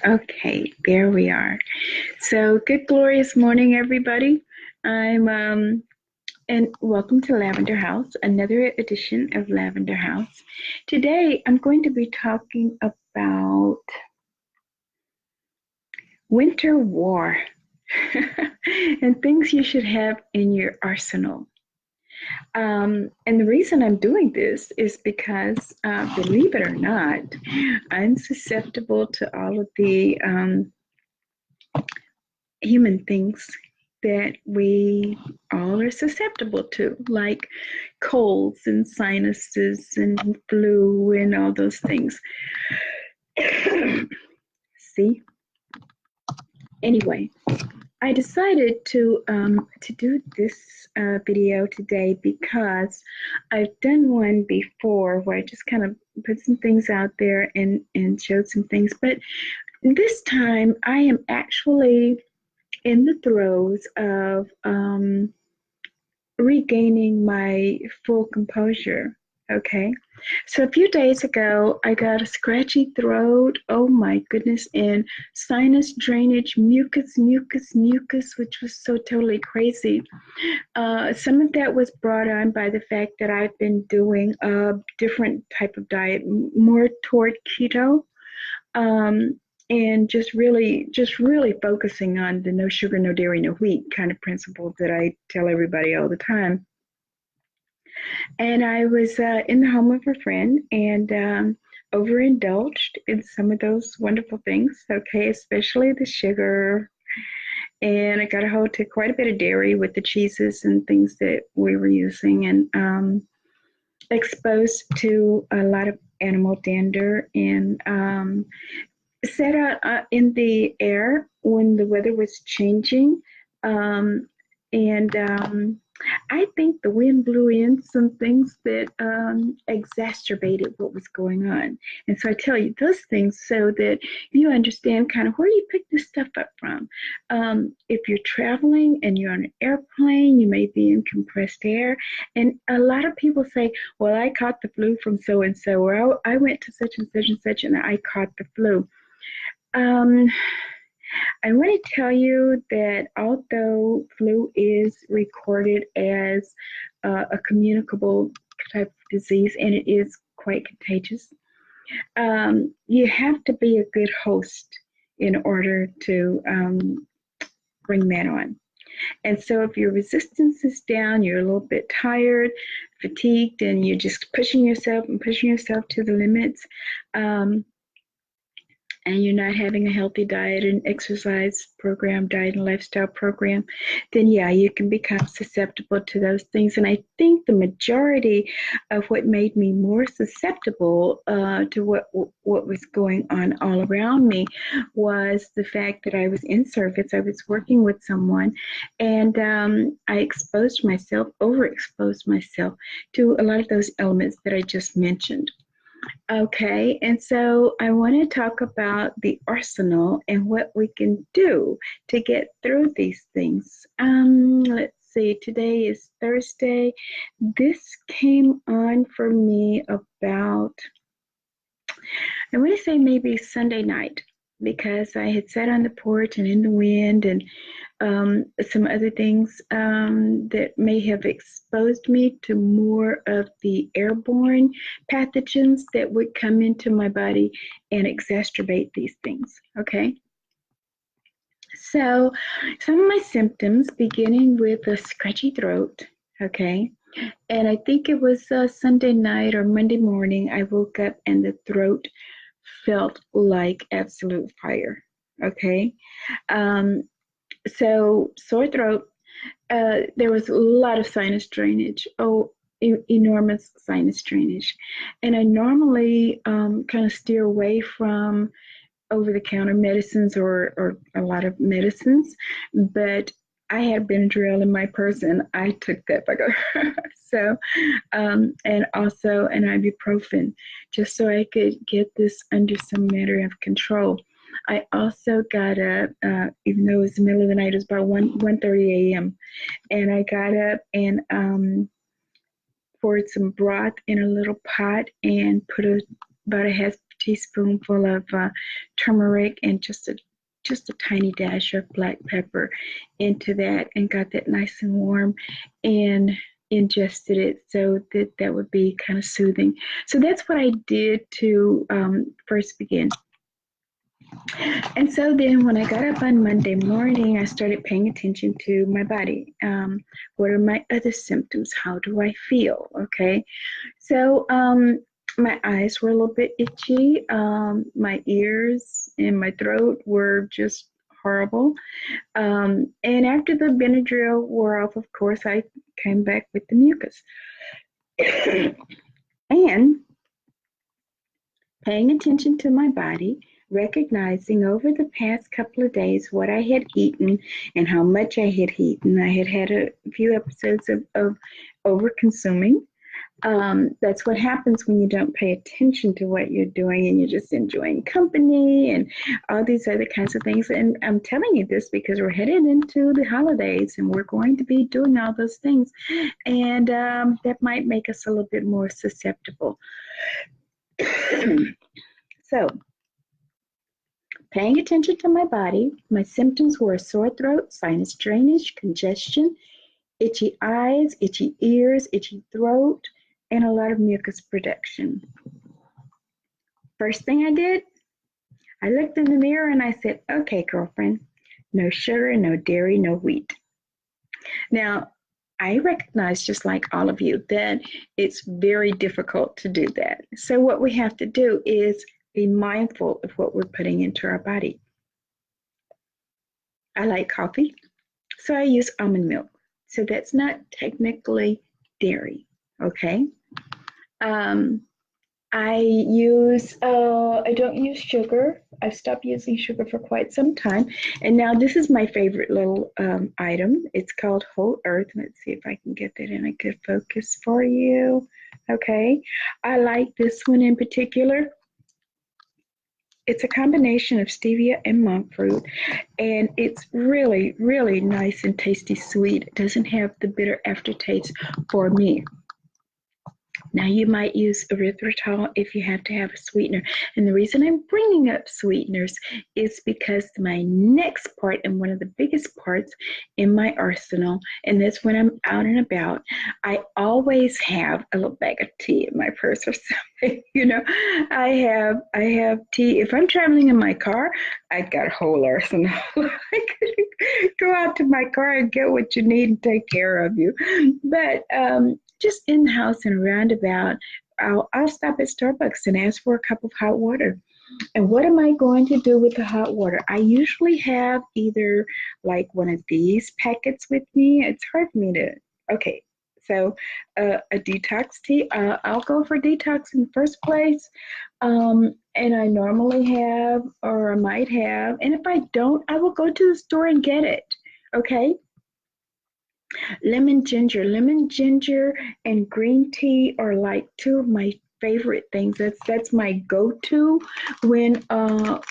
Okay, there we are. So, good, glorious morning, everybody. And welcome to Lavender House, another edition of Lavender House. Today, I'm going to be talking about winter war and things you should have in your arsenal. And the reason I'm doing this is because, believe it or not, I'm susceptible to all of the human things that we all are susceptible to, like colds and sinuses and flu and all those things. See? Anyway, I decided to do this video today because I've done one before where I just kind of put some things out there and showed some things. But this time I am actually in the throes of regaining my full composure. Okay. So a few days ago, I got a scratchy throat. Oh my goodness. And sinus drainage, mucus, which was so totally crazy. Some of that was brought on by the fact that I've been doing a different type of diet, more toward keto. And just really focusing on the no sugar, no dairy, no wheat kind of principle that I tell everybody all the time. And I was in the home of a friend and overindulged in some of those wonderful things, okay, especially the sugar. And I got a hold to quite a bit of dairy with the cheeses and things that we were using, and exposed to a lot of animal dander and set out in the air when the weather was changing. And I think the wind blew in some things that exacerbated what was going on. And so I tell you those things so that you understand kind of where you pick this stuff up from. If you're traveling and you're on an airplane, you may be in compressed air. And a lot of people say, well, I caught the flu from so and so, or I went to such and such and such and I caught the flu. I want to tell you that although flu is recorded as a communicable type of disease, and it is quite contagious, you have to be a good host in order to bring that on. And so if your resistance is down, you're a little bit tired, fatigued, and you're just pushing yourself to the limits, and you're not having a healthy diet and exercise program, diet and lifestyle program, then yeah, you can become susceptible to those things. And I think the majority of what made me more susceptible to what was going on all around me was the fact that I was in service. I was working with someone, and I overexposed myself to a lot of those elements that I just mentioned. Okay, and so I want to talk about the arsenal and what we can do to get through these things. Let's see, today is Thursday. This came on for me about, I want to say maybe Sunday night, because I had sat on the porch and in the wind and some other things that may have exposed me to more of the airborne pathogens that would come into my body and exacerbate these things, okay? So some of my symptoms, beginning with a scratchy throat, okay? And I think it was Sunday night or Monday morning, I woke up and the throat felt like absolute fire, okay? So sore throat, there was a lot of sinus drainage, enormous sinus drainage. And I normally kind of steer away from over-the-counter medicines or a lot of medicines, but I had Benadryl in my purse and I took that back. So, and also an ibuprofen, just so I could get this under some matter of control. I also got up, even though it was the middle of the night, it was about 1:30 a.m. And I got up and poured some broth in a little pot and put about a half teaspoonful of turmeric and just a tiny dash of black pepper into that, and got that nice and warm, and ingested it so that would be kind of soothing. So that's what I did to first begin. And so then when I got up on Monday morning, I started paying attention to my body. What are my other symptoms? How do I feel? Okay. So my eyes were a little bit itchy. My ears and my throat were just horrible. And after the Benadryl wore off, of course, I came back with the mucus. And paying attention to my body, recognizing over the past couple of days what I had eaten and how much I had eaten. I had a few episodes of over consuming. That's what happens when you don't pay attention to what you're doing and you're just enjoying company and all these other kinds of things. And I'm telling you this because we're headed into the holidays and we're going to be doing all those things. And that might make us a little bit more susceptible. So, paying attention to my body, my symptoms were a sore throat, sinus drainage, congestion, itchy eyes, itchy ears, itchy throat, and a lot of mucus production. First thing I did, I looked in the mirror and I said, okay, girlfriend, no sugar, no dairy, no wheat. Now, I recognize, just like all of you, that it's very difficult to do that. So what we have to do is be mindful of what we're putting into our body. I like coffee, so I use almond milk. So that's not technically dairy, okay? I don't use sugar. I've stopped using sugar for quite some time. And now this is my favorite little item. It's called Whole Earth. Let's see if I can get that in a good focus for you. Okay. I like this one in particular. It's a combination of stevia and monk fruit, and it's really, really nice and tasty sweet. It doesn't have the bitter aftertaste for me. Now, you might use erythritol if you have to have a sweetener. And the reason I'm bringing up sweeteners is because my next part, and one of the biggest parts in my arsenal, and that's when I'm out and about, I always have a little bag of tea in my purse or something. You know, I have tea. If I'm traveling in my car, I've got a whole arsenal. I could go out to my car and get what you need and take care of you. But just in the house and roundabout, I'll stop at Starbucks and ask for a cup of hot water. And what am I going to do with the hot water? I usually have either like one of these packets with me. It's hard for me to, okay. So a detox tea, I'll go for detox in the first place. And I normally have, or I might have, and if I don't, I will go to the store and get it. Okay. Lemon ginger and green tea are like two of my favorite things. That's my go-to when when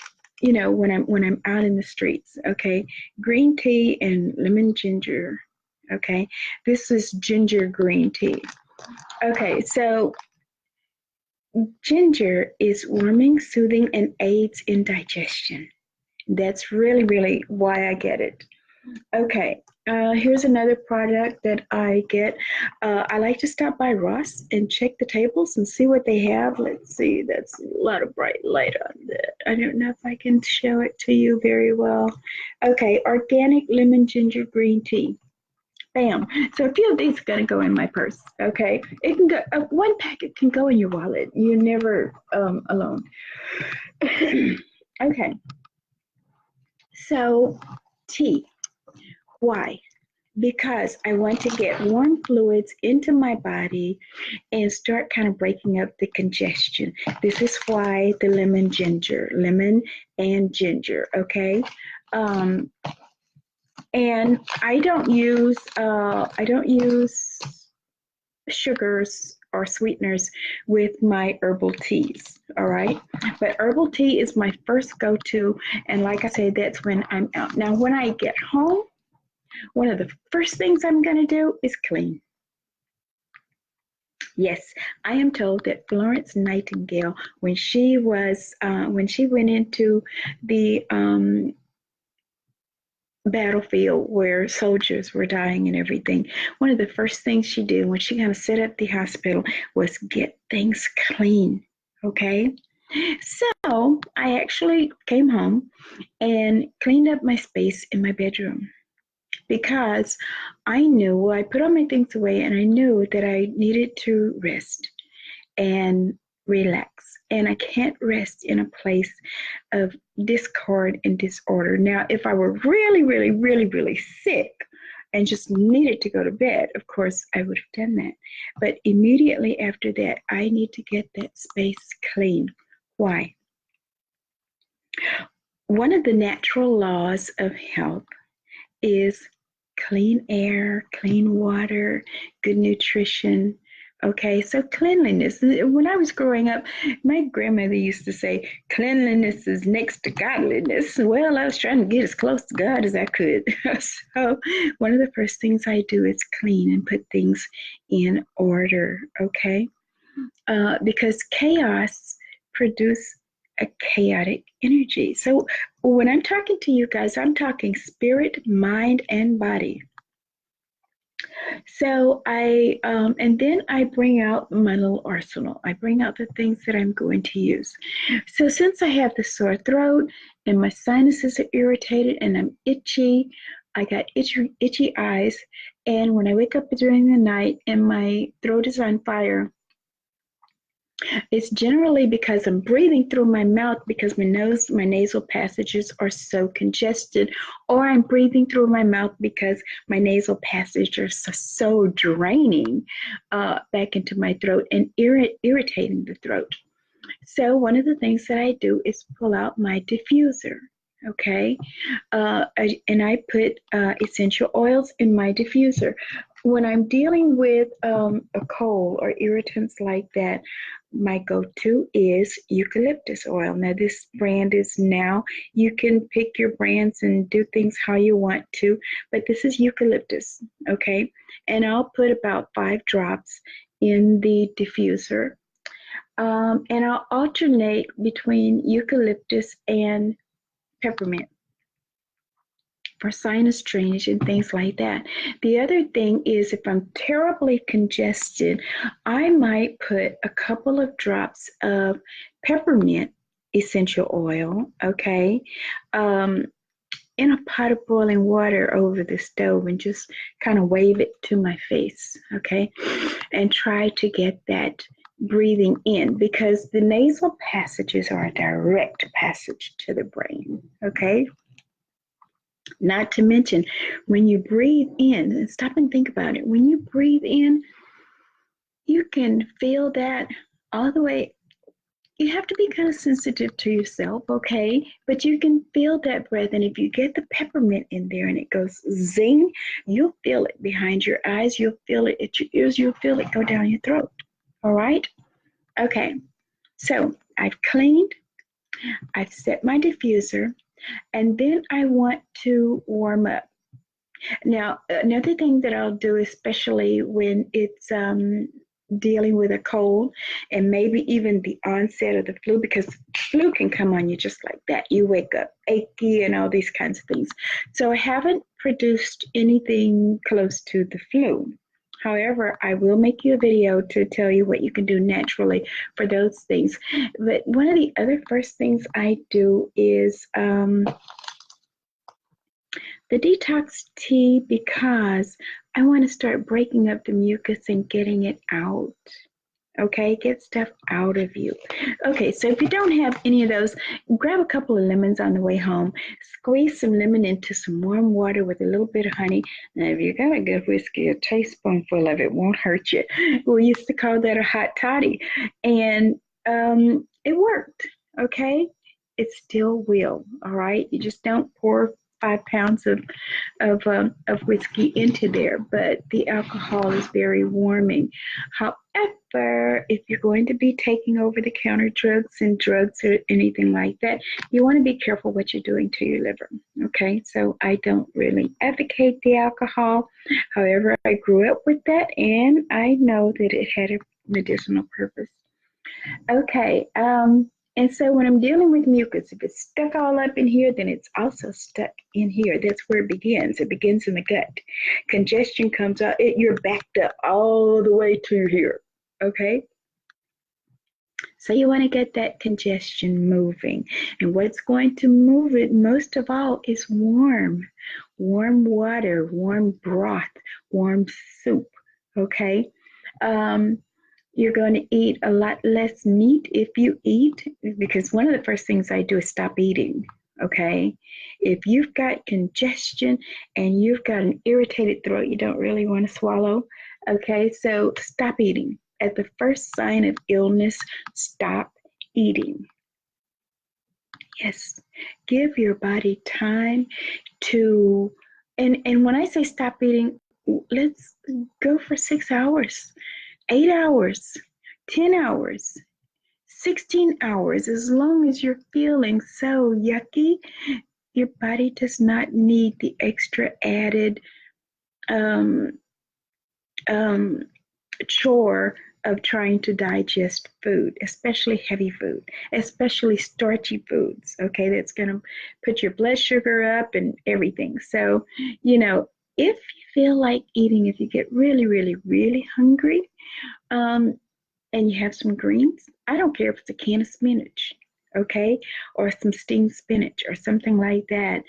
I'm out in the streets. Okay, green tea and lemon ginger. Okay, this is ginger green tea. Okay, so ginger is warming, soothing, and aids in digestion. That's really, really why I get it. Okay, here's another product that I get. I like to stop by Ross and check the tables and see what they have. Let's see, that's a lot of bright light on that. I don't know if I can show it to you very well. Okay, organic lemon ginger green tea. Bam. So a few of these are going to go in my purse. Okay, it can go. One packet can go in your wallet. You're never alone. Okay. So tea. Why? Because I want to get warm fluids into my body and start kind of breaking up the congestion. This is why the lemon and ginger, okay? And I don't use sugars or sweeteners with my herbal teas, all right? But herbal tea is my first go-to, and like I said, that's when I'm out. Now, when I get home, one of the first things I'm going to do is clean. Yes, I am told that Florence Nightingale, when she went into the battlefield where soldiers were dying and everything, one of the first things she did when she kind of set up the hospital was get things clean. Okay. So I actually came home and cleaned up my space in my bedroom because I knew, well, I put all my things away and I knew that I needed to rest and relax. And I can't rest in a place of discord and disorder. Now, if I were really, really, really, really sick and just needed to go to bed, of course, I would have done that. But immediately after that, I need to get that space clean. Why? One of the natural laws of health is clean air, clean water, good nutrition. Okay, so cleanliness. When I was growing up, my grandmother used to say, cleanliness is next to godliness. Well, I was trying to get as close to God as I could. So, one of the first things I do is clean and put things in order. Okay, because chaos produces a chaotic energy. So when I'm talking to you guys, I'm talking spirit, mind, and body. So and then I bring out my little arsenal. I bring out the things that I'm going to use. So since I have the sore throat and my sinuses are irritated and I'm itchy, I got itchy eyes. And when I wake up during the night and my throat is on fire, it's generally because I'm breathing through my mouth because my nasal passages are so congested, or I'm breathing through my mouth because my nasal passages are so draining back into my throat and irritating the throat. So one of the things that I do is pull out my diffuser. Okay, and I put essential oils in my diffuser. When I'm dealing with a cold or irritants like that, my go-to is eucalyptus oil. Now, this brand is now, you can pick your brands and do things how you want to, but this is eucalyptus, okay? And I'll put about 5 drops in the diffuser. And I'll alternate between eucalyptus and peppermint for sinus drainage and things like that. The other thing is if I'm terribly congested, I might put a couple of drops of peppermint essential oil, okay, in a pot of boiling water over the stove and just kind of wave it to my face, okay, and try to get that breathing in because the nasal passages are a direct passage to the brain, okay? Not to mention, when you breathe in, and stop and think about it, when you breathe in, you can feel that all the way. You have to be kind of sensitive to yourself, okay? But you can feel that breath. And if you get the peppermint in there and it goes zing, you'll feel it behind your eyes. You'll feel it at your ears. You'll feel it go down your throat. All right? Okay. So I've cleaned. I've set my diffuser. And then I want to warm up. Now, another thing that I'll do, especially when it's dealing with a cold and maybe even the onset of the flu, because flu can come on you just like that. You wake up achy and all these kinds of things. So I haven't produced anything close to the flu. However, I will make you a video to tell you what you can do naturally for those things. But one of the other first things I do is the detox tea because I want to start breaking up the mucus and getting it out. Okay, get stuff out of you. Okay, so if you don't have any of those, grab a couple of lemons on the way home. Squeeze some lemon into some warm water with a little bit of honey. Now, if you got a good whiskey, a teaspoonful of it won't hurt you. We used to call that a hot toddy. And it worked, okay? It still will, all right? You just don't pour 5 pounds of whiskey into there, but the alcohol is very warming. However, if you're going to be taking over the counter drugs and drugs or anything like that, you want to be careful what you're doing to your liver. Okay, so I don't really advocate the alcohol. However, I grew up with that and I know that it had a medicinal purpose. Okay. And so when I'm dealing with mucus, if it's stuck all up in here, then it's also stuck in here. That's where it begins. It begins in the gut. Congestion comes out. You're backed up all the way to here. Okay. So you want to get that congestion moving. And what's going to move it most of all is warm water, warm broth, warm soup. Okay. Um, you're going to eat a lot less meat if you eat, because one of the first things I do is stop eating. Okay. If you've got congestion and you've got an irritated throat, you don't really want to swallow. Okay. So stop eating. At the first sign of illness, stop eating. Yes. Give your body time to, and when I say stop eating, let's go for 6 hours. 8 hours, 10 hours, 16 hours, as long as you're feeling so yucky, your body does not need the extra added um, um, chore of trying to digest food, especially heavy food, especially starchy foods. Okay, that's going to put your blood sugar up and everything. So, if you feel like eating, if you get really, really, really hungry, um, and you have some greens, I don't care if it's a can of spinach, okay, or some steamed spinach or something like that.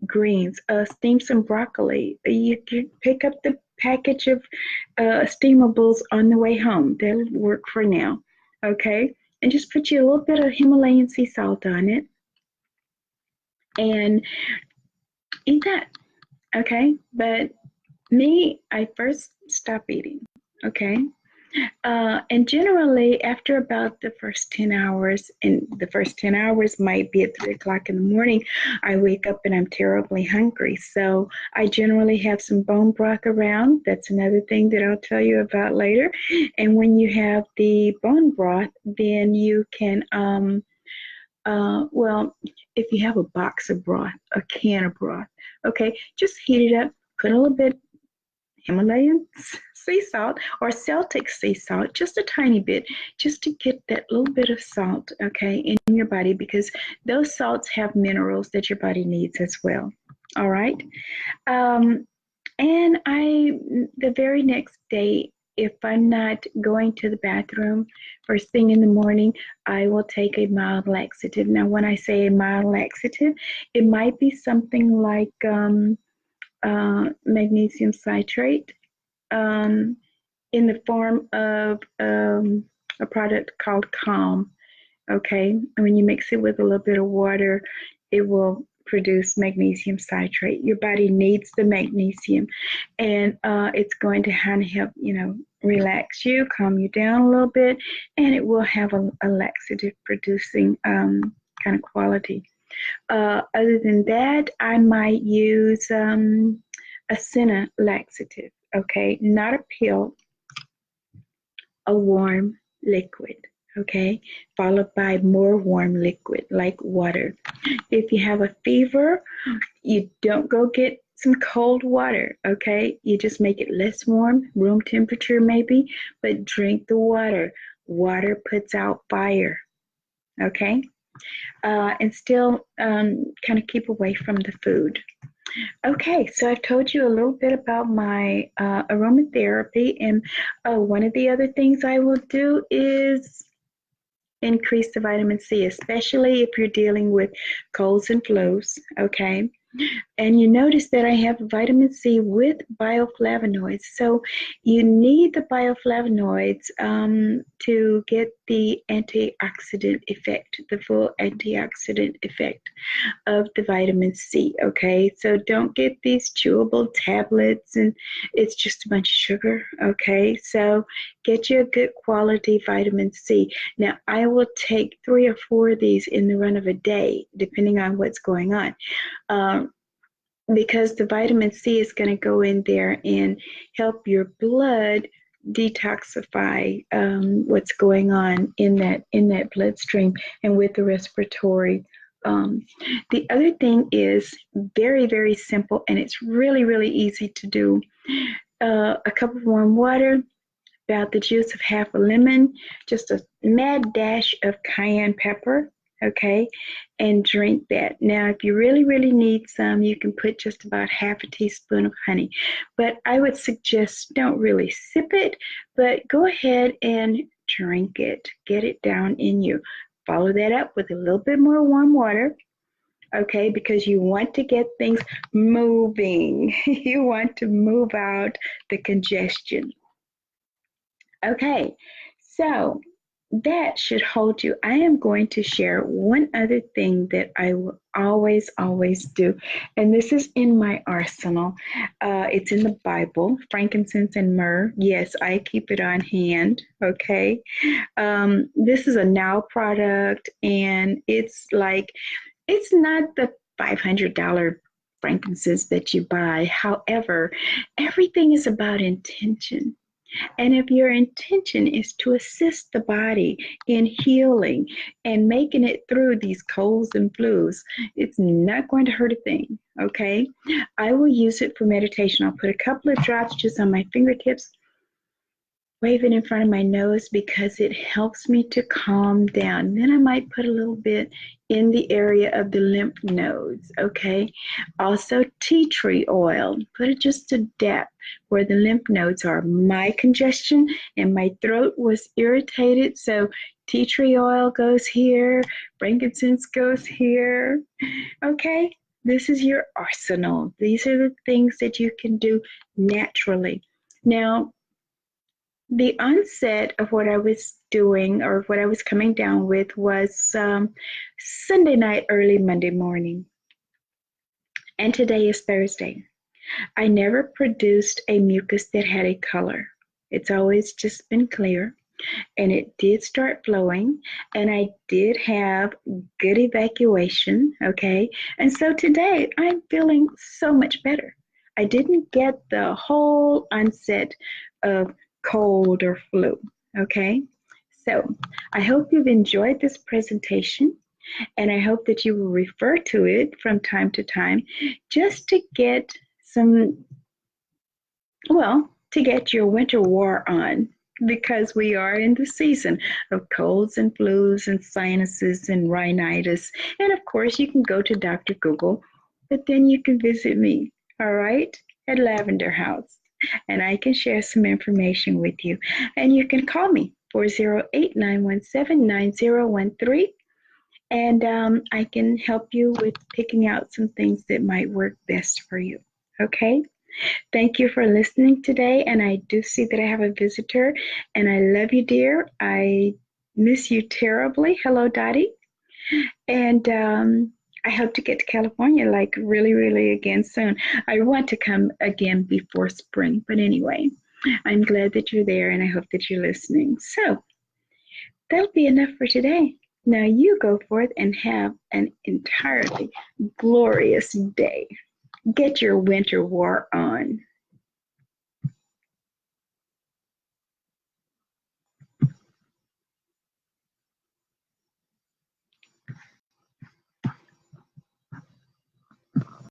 Greens, steam some broccoli. You can pick up the package of steamables on the way home. That'll work for now, okay? And just put you a little bit of Himalayan sea salt on it and eat that, okay? But me, I first stop eating, okay? And generally, after about the first 10 hours, and the first 10 hours might be at 3 o'clock in the morning, I wake up and I'm terribly hungry. So I generally have some bone broth around. That's another thing that I'll tell you about later. And when you have the bone broth, then you can, well, if you have a box of broth, a can of broth, okay, just heat it up, put a little bit Himalayan sea salt or Celtic sea salt, just a tiny bit, just to get that little bit of salt, okay, in your body, because those salts have minerals that your body needs as well. All right. Um, and the very next day, if I'm not going to the bathroom first thing in the morning, I will take a mild laxative. Now, when I say a mild laxative, it might be something like magnesium citrate in the form of a product called Calm. Okay, and when you mix it with a little bit of water, it will produce magnesium citrate. Your body needs the magnesium, and it's going to kind of help, relax you, calm you down a little bit, and it will have a laxative producing kind of quality. Other than that, I might use a senna laxative, okay? Not a pill, a warm liquid, okay? Followed by more warm liquid like water. If you have a fever, you don't go get some cold water, okay? You just make it less warm, room temperature maybe, but drink the water. Water puts out fire, okay? And still kind of keep away from the food. Okay, so I've told you a little bit about my aromatherapy, and one of the other things I will do is increase the vitamin C, especially if you're dealing with colds and flus, okay? And you notice that I have vitamin C with bioflavonoids. So you need the bioflavonoids to get the antioxidant effect, the full antioxidant effect of the vitamin C, okay? So don't get these chewable tablets and it's just a bunch of sugar, okay? So get you a good quality vitamin C. Now, I will take 3 or 4 of these in the run of a day, depending on what's going on. Because the vitamin C is going to go in there and help your blood detoxify what's going on in that bloodstream and with the respiratory. The other thing is very, very simple, and it's really, really easy to do. A cup of warm water, about the juice of half a lemon, just a mad dash of cayenne pepper, okay, and drink that. Now, if you really, really need some, you can put just about half a teaspoon of honey. But I would suggest don't really sip it, but go ahead and drink it. Get it down in you. Follow that up with a little bit more warm water, okay, because you want to get things moving. You want to move out the congestion. Okay, so that should hold you. I am going to share one other thing that I will always, always do, and this is in my arsenal. It's in the Bible, frankincense and myrrh. Yes, I keep it on hand, okay? This is a now product, and it's not the $500 frankincense that you buy. However, everything is about intention. And if your intention is to assist the body in healing and making it through these colds and flus, it's not going to hurt a thing, okay? I will use it for meditation. I'll put a couple of drops just on my fingertips, wave it in front of my nose because it helps me to calm down. Then I might put a little bit in the area of the lymph nodes, okay? Also, tea tree oil. Put it just a dab where the lymph nodes are. My congestion and my throat was irritated, so tea tree oil goes here, frankincense goes here, okay? This is your arsenal. These are the things that you can do naturally. Now, the onset of what I was doing or what I was coming down with was Sunday night, early Monday morning. And today is Thursday. I never produced a mucus that had a color. It's always just been clear. And it did start flowing. And I did have good evacuation, okay? And so today I'm feeling so much better. I didn't get the whole onset of cold or flu, okay? So I hope you've enjoyed this presentation, and I hope that you will refer to it from time to time just to get to get your winter war on, because we are in the season of colds and flus and sinuses and rhinitis. And of course, you can go to Dr. Google, but then you can visit me, all right, at Lavender House, and I can share some information with you. And you can call me 408-917-9013, and I can help you with picking out some things that might work best for you, okay? Thank you for listening today, and I do see that I have a visitor, and I love you, dear. I miss you terribly. Hello, Dottie. And I hope to get to California like really, really again soon. I want to come again before spring, but anyway, I'm glad that you're there, and I hope that you're listening. So that'll be enough for today. Now you go forth and have an entirely glorious day. Get your winter war on.